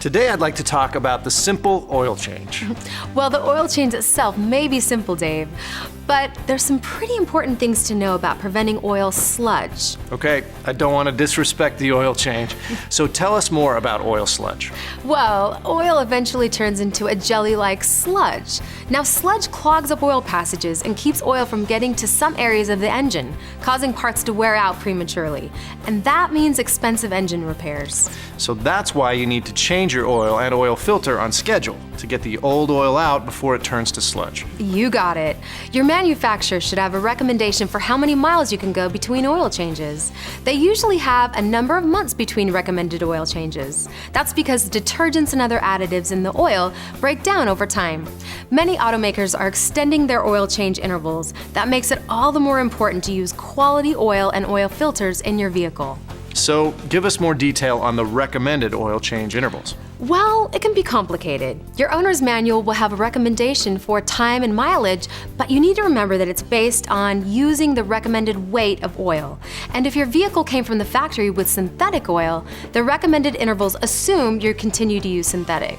Today I'd like to talk about the simple oil change. Well, the oil change itself may be simple, Dave, but there's some pretty important things to know about preventing oil sludge. Okay, I don't want to disrespect the oil change, so tell us more about oil sludge. Well, oil eventually turns into a jelly-like sludge. Now, sludge clogs up oil passages and keeps oil from getting to some areas of the engine, causing parts to wear out prematurely. And that means expensive engine repairs. So that's why you need to change your oil and oil filter on schedule to get the old oil out before it turns to sludge. You got it. Your manufacturer should have a recommendation for how many miles you can go between oil changes. They usually have a number of months between recommended oil changes. That's because detergents and other additives in the oil break down over time. Many automakers are extending their oil change intervals. That makes it all the more important to use quality oil and oil filters in your vehicle. So give us more detail on the recommended oil change intervals. Well, it can be complicated. Your owner's manual will have a recommendation for time and mileage, but you need to remember that it's based on using the recommended weight of oil. And if your vehicle came from the factory with synthetic oil, the recommended intervals assume you continue to use synthetic.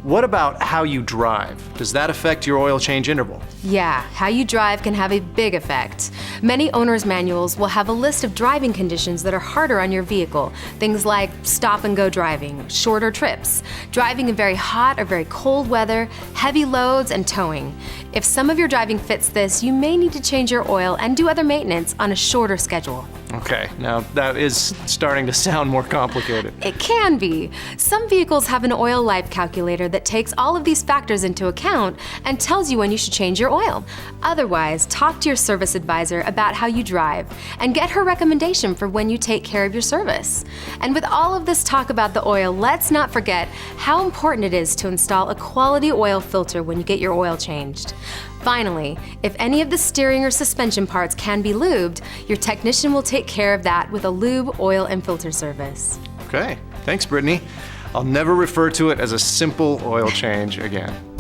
What about how you drive? Does that affect your oil change interval? Yeah, how you drive can have a big effect. Many owner's manuals will have a list of driving conditions that are harder on your vehicle. Things like stop and go driving, shorter trips, driving in very hot or very cold weather, heavy loads, and towing. If some of your driving fits this, you may need to change your oil and do other maintenance on a shorter schedule. Okay, now that is starting to sound more complicated. It can be. Some vehicles have an oil life calculator that takes all of these factors into account and tells you when you should change your oil. Otherwise, talk to your service advisor about how you drive and get her recommendation for when you take care of your service. And with all of this talk about the oil, let's not forget how important it is to install a quality oil filter when you get your oil changed. Finally, if any of the steering or suspension parts can be lubed, your technician will take care of that with a lube, oil, and filter service. Okay, thanks, Brittany. I'll never refer to it as a simple oil change again.